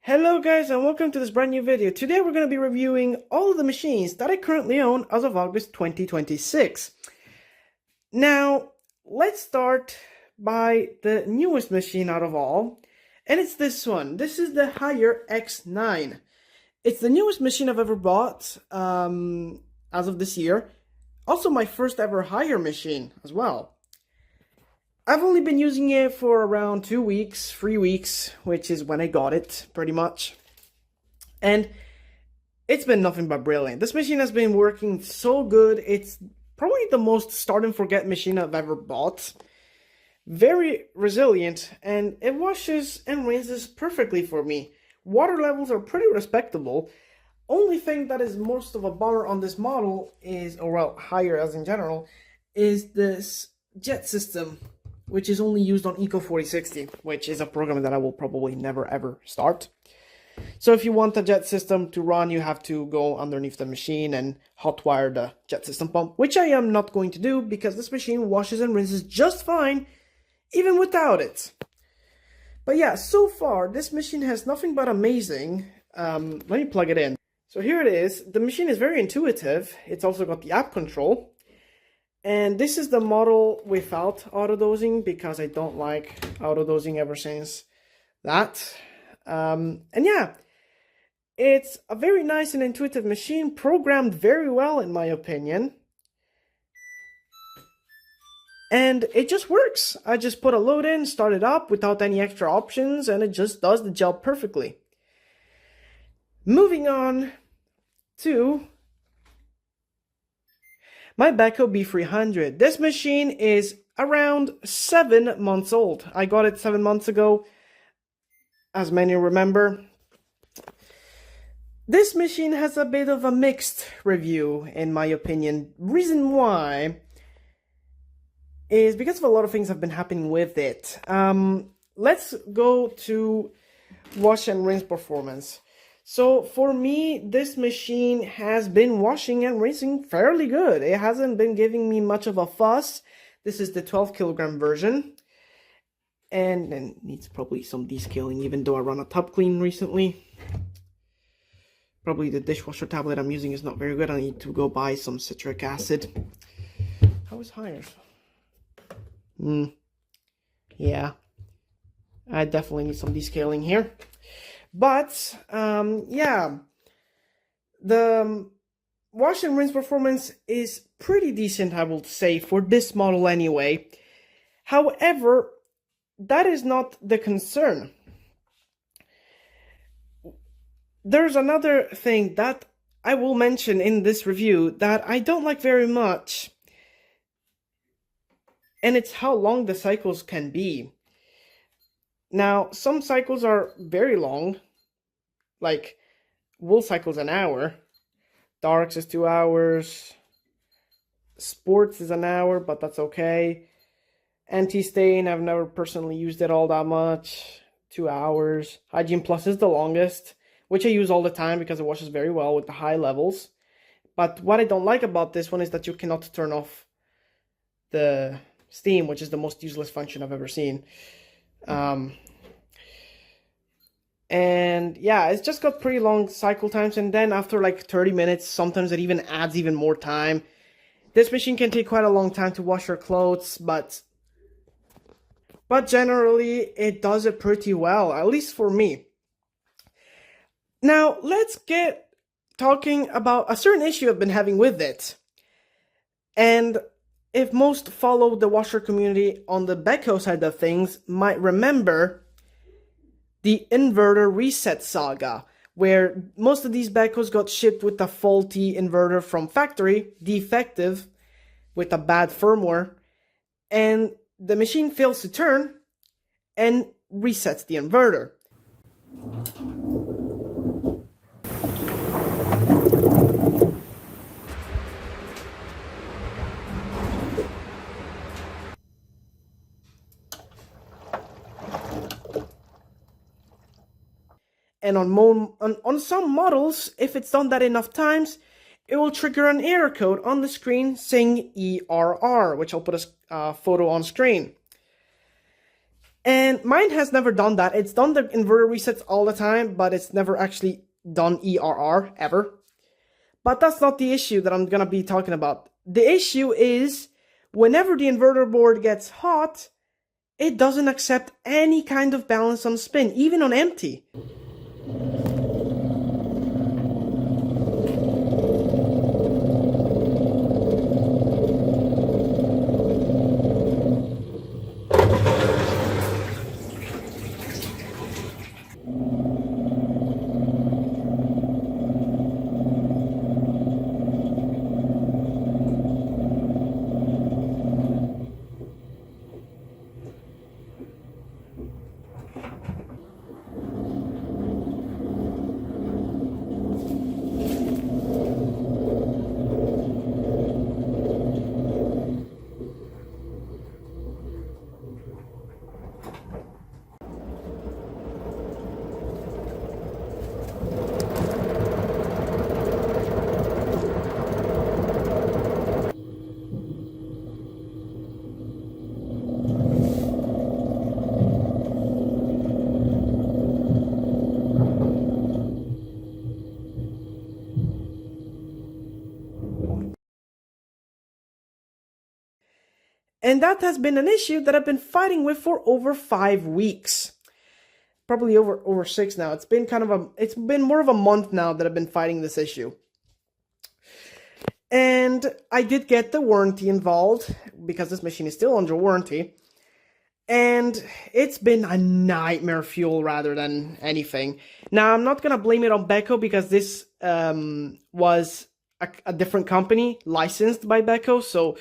Hello guys and welcome to this brand new video. Today we're going to be reviewing all of the machines that I currently own as of August 2026. Now, let's start by the newest machine out of all, and it's this one. This is the Hoover X9. It's the newest machine I've ever bought as of this year. Also my first ever Hoover machine as well. I've only been using it for around 2 weeks, 3 weeks, which is when I got it, pretty much. And it's been nothing but brilliant. This machine has been working so good. It's probably the most start and forget machine I've ever bought. Very resilient, and it washes and rinses perfectly for me. Water levels are pretty respectable. Only thing that is most of a bummer on this model is, or well, higher as in general, is this jet system, which is only used on Eco 4060, which is a program that I will probably never ever start. So if you want the jet system to run, you have to go underneath the machine and hotwire the jet system pump, which I am not going to do because this machine washes and rinses just fine, even without it. But yeah, so far, this machine has nothing but amazing. Let me plug it in. So here it is. The machine is very intuitive. It's also got the app control. And this is the model without auto-dosing because I don't like auto-dosing ever since that. And yeah, it's a very nice and intuitive machine, programmed very well in my opinion. And it just works. I just put a load in, start it up without any extra options, and it just does the job perfectly. Moving on to my Beco B300. This machine is around 7 months old. I got it 7 months ago, as many remember. This machine has a bit of a mixed review, in my opinion. Reason why is because of a lot of things have been happening with it. Let's go to wash and rinse performance. So for me, this machine has been washing and rinsing fairly good. It hasn't been giving me much of a fuss. This is the 12 kilogram version. And needs probably some descaling, even though I run a top clean recently. Probably the dishwasher tablet I'm using is not very good. I need to go buy some citric acid. How is higher? Yeah. I definitely need some descaling here. But, yeah, the wash and rinse performance is pretty decent, I will say, for this model anyway. However, that is not the concern. There's another thing that I will mention in this review that I don't like very much, and it's how long the cycles can be. Now, some cycles are very long, like wool cycles an hour, darks is 2 hours, sports is an hour, but that's okay. Anti-stain, I've never personally used it all that much, 2 hours. Hygiene Plus is the longest, which I use all the time because it washes very well with the high levels. But what I don't like about this one is that you cannot turn off the steam, which is the most useless function I've ever seen. And yeah, it's just got pretty long cycle times, and then after like 30 minutes, sometimes it even adds even more time. This machine can take quite a long time to wash your clothes, but generally it does it pretty well, at least for me. Now, let's get talking about a certain issue I've been having with it. And if most follow the washer community on the Beco side of things might remember the inverter reset saga, where most of these Becos got shipped with a faulty inverter from factory, defective, with a bad firmware, and the machine fails to turn and resets the inverter. And on some models, if it's done that enough times, it will trigger an error code on the screen saying ERR, which I'll put a photo on screen. And mine has never done that. It's done the inverter resets all the time, but it's never actually done ERR ever. But that's not the issue that I'm gonna be talking about. The issue is whenever the inverter board gets hot, it doesn't accept any kind of balance on spin, even on empty. And that has been an issue that I've been fighting with for over 5 weeks. Probably over 6 now. It's been more of a month now that I've been fighting this issue. And I did get the warranty involved because this machine is still under warranty. And it's been a nightmare fuel rather than anything. Now, I'm not going to blame it on Beco because this was a different company licensed by Beco. So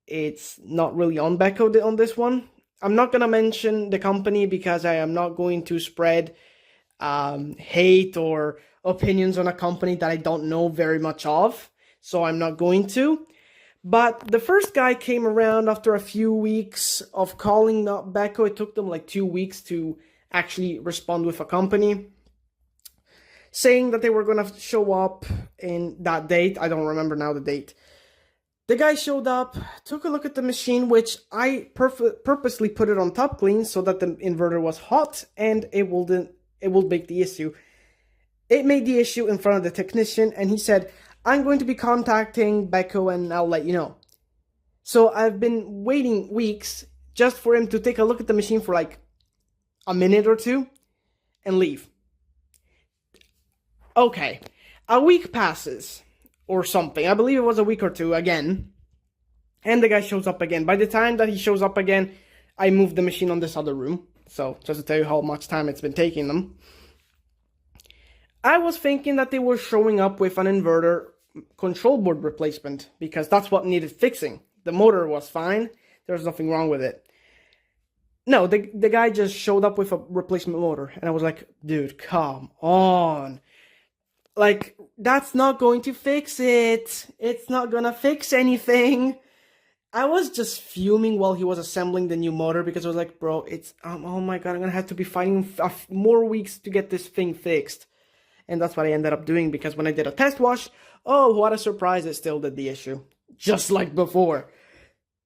it's not really on Beco on this one. I'm not going to mention the company because I am not going to spread hate or opinions on a company that I don't know very much of. So I'm not going to. But the first guy came around after a few weeks of calling Beco. It took them like 2 weeks to actually respond with a company, saying that they were going to show up in that date. I don't remember now the date. The guy showed up, took a look at the machine, which I purposely put it on top clean so that the inverter was hot and it will make the issue. It made the issue in front of the technician, and he said, I'm going to be contacting Beco and I'll let you know. So I've been waiting weeks just for him to take a look at the machine for like a minute or two and leave. Okay, a week passes or something. I believe it was a week or two again. And the guy shows up again. By the time that he shows up again, I moved the machine on this other room. So just to tell you how much time it's been taking them. I was thinking that they were showing up with an inverter control board replacement because that's what needed fixing. The motor was fine. There was nothing wrong with it. No, the guy just showed up with a replacement motor. And I was like, dude, come on. Like, that's not going to fix it. It's not gonna fix anything. I was just fuming while he was assembling the new motor because I was like, bro, it's, oh my god, I'm gonna have to be fighting more weeks to get this thing fixed. And that's what I ended up doing because when I did a test wash, oh, what a surprise, it still did the issue. Just like before.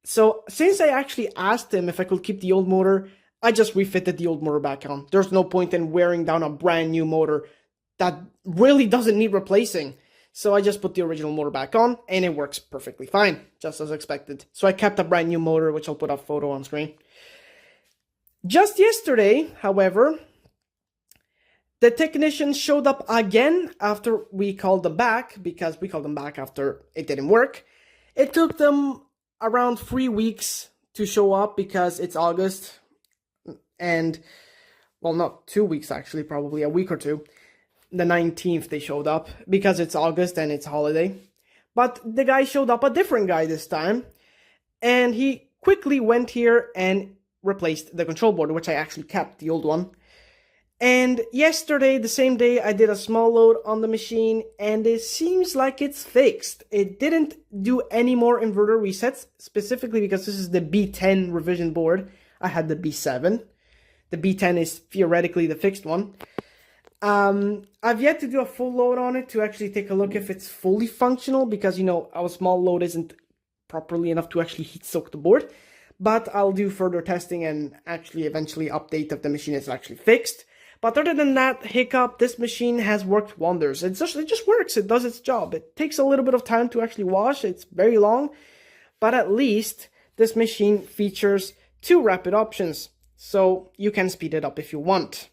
So, since I actually asked him if I could keep the old motor, I just refitted the old motor back on. There's no point in wearing down a brand new motor that really doesn't need replacing. So I just put the original motor back on, and it works perfectly fine, just as expected. So I kept a brand new motor, which I'll put a photo on screen. Just yesterday, however, the technician showed up again after we called them back, because we called them back after it didn't work. It took them around 3 weeks to show up because it's August, and, well, not 2 weeks actually, probably a week or two. The 19th they showed up because it's August and it's holiday. But the guy showed up, a different guy this time, and he quickly went here and replaced the control board, which I actually kept, the old one. And yesterday, the same day, I did a small load on the machine, and it seems like it's fixed. It didn't do any more inverter resets, specifically because this is the B10 revision board. I had the B7. The B10 is theoretically the fixed one. I've yet to do a full load on it to actually take a look if it's fully functional because, you know, our small load isn't properly enough to actually heat soak the board. but I'll do further testing and actually eventually update if the machine is actually fixed. But other than that hiccup, this machine has worked wonders. It just works. It does its job. It takes a little bit of time to actually wash. It's very long, but at least this machine features 2 rapid options, so you can speed it up if you want.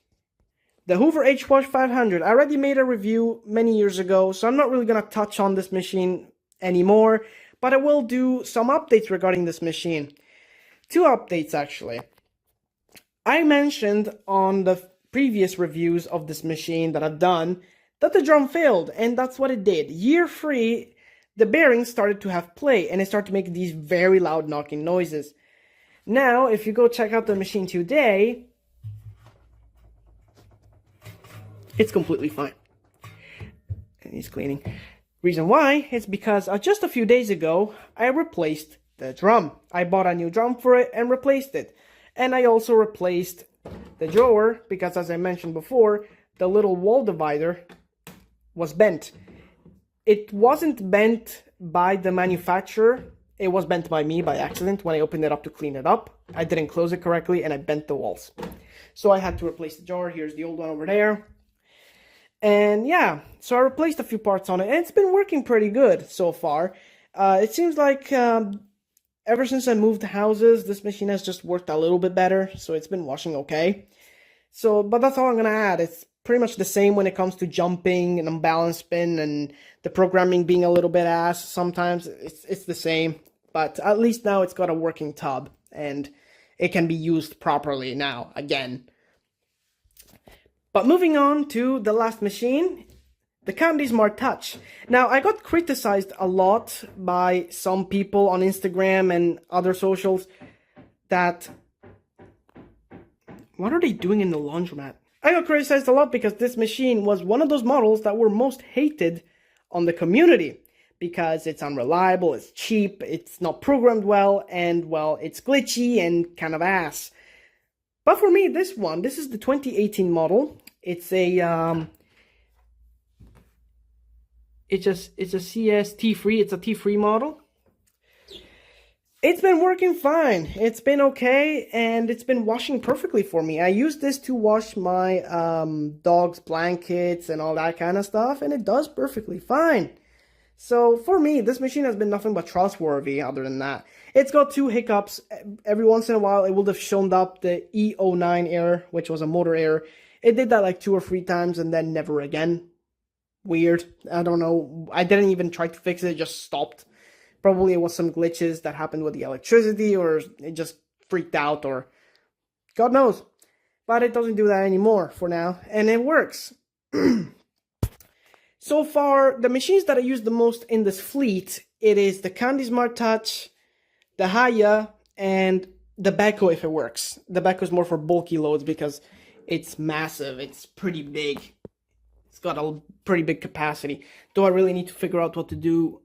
The Hoover H-Wash 500, I already made a review many years ago, so I'm not really going to touch on this machine anymore, but I will do some updates regarding this machine. 2 updates actually. I mentioned on the previous reviews of this machine that I've done that the drum failed, and that's what it did. Year 3, the bearings started to have play, and it started to make these very loud knocking noises. Now, if you go check out the machine today, it's completely fine. And it's cleaning. Reason why is because just a few days ago, I replaced the drum. I bought a new drum for it and replaced it. And I also replaced the drawer because, as I mentioned before, the little wall divider was bent. It wasn't bent by the manufacturer. It was bent by me by accident when I opened it up to clean it up. I didn't close it correctly and I bent the walls. So I had to replace the drawer. Here's the old one over there. And yeah, so I replaced a few parts on it, and it's been working pretty good so far. It seems like ever since I moved houses, this machine has just worked a little bit better, so it's been washing okay. So, but that's all I'm gonna add. It's pretty much the same when it comes to jumping and unbalanced spin and the programming being a little bit ass sometimes. It's the same, but at least now it's got a working tub and it can be used properly now again. But moving on to the last machine, the Candy Smart Touch. Now, I got criticized a lot by some people on Instagram and other socials that... What are they doing in the laundromat? I got criticized a lot because this machine was one of those models that were most hated on the community. Because it's unreliable, it's cheap, it's not programmed well, and, well, it's glitchy and kind of ass. But for me, this is the 2018 model. It's a it's a CS T3. It's a T3 model. It's been working fine. It's been okay, and it's been washing perfectly for me. I use this to wash my dog's blankets and all that kind of stuff, and it does perfectly fine. So for me, this machine has been nothing but trustworthy. Other than that, it's got 2 hiccups. Every once in a while, it would have shown up the E09 error, which was a motor error. It did that like 2 or 3 times and then never again. Weird. I don't know. I didn't even try to fix it. It just stopped. Probably it was some glitches that happened with the electricity, or it just freaked out, or God knows. But it doesn't do that anymore for now, and it works. So far, the machines that I use the most in this fleet, it is the Candy Smart Touch, the Haya, and the Beco if it works. The Beco is more for bulky loads because it's massive. It's pretty big. It's got a pretty big capacity. Though I really need to figure out what to do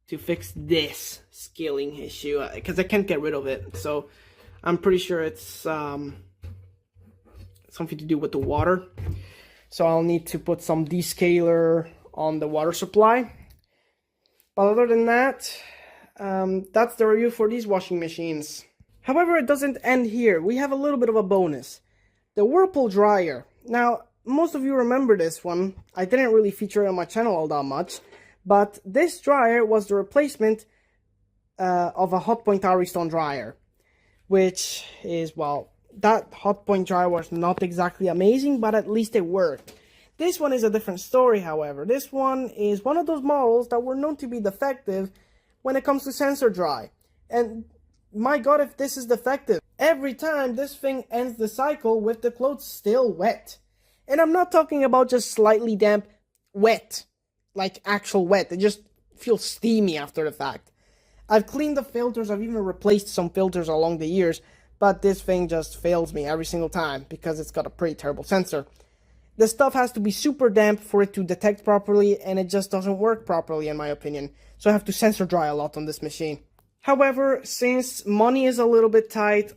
to fix this scaling issue, because I can't get rid of it. So I'm pretty sure it's something to do with the water. So I'll need to put some descaler on the water supply. But other than that, that's the review for these washing machines. However, it doesn't end here. We have a little bit of a bonus. The Whirlpool dryer. Now, most of you remember this one. I didn't really feature it on my channel all that much. But this dryer was the replacement of a Hotpoint Ari Stone dryer. Which is, well, that Hotpoint dryer was not exactly amazing, but at least it worked. This one is a different story, however. This one is one of those models that were known to be defective when it comes to sensor dry. And my god, if this is defective. Every time this thing ends the cycle with the clothes still wet. And I'm not talking about just slightly damp, wet. Like actual wet. It just feels steamy after the fact. I've cleaned the filters. I've even replaced some filters along the years. But this thing just fails me every single time because it's got a pretty terrible sensor. The stuff has to be super damp for it to detect properly, and it just doesn't work properly in my opinion. So I have to sensor dry a lot on this machine. However, since money is a little bit tight,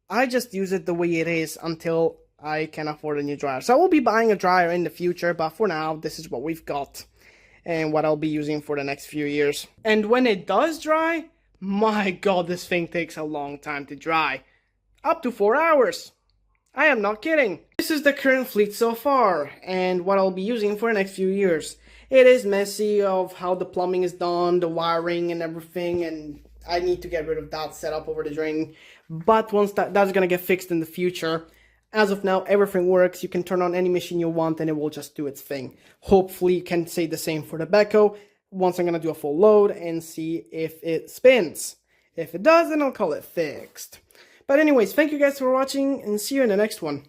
I just use it the way it is until I can afford a new dryer. So I will be buying a dryer in the future, but for now, this is what we've got and what I'll be using for the next few years. And when it does dry, My god, this thing takes a long time to dry. Up to 4 hours. I am not kidding. This is the current fleet so far, and what I'll be using for the next few years. It is messy of how the plumbing is done, the wiring and everything, and I need to get rid of that setup over the drain. But once that's gonna get fixed in the future, as of now, everything works. You can turn on any machine you want and it will just do its thing. Hopefully you can say the same for the Beco. Once I'm gonna do a full load and see if it spins. If it does, then I'll call it fixed. But anyways, thank you guys for watching and see you in the next one.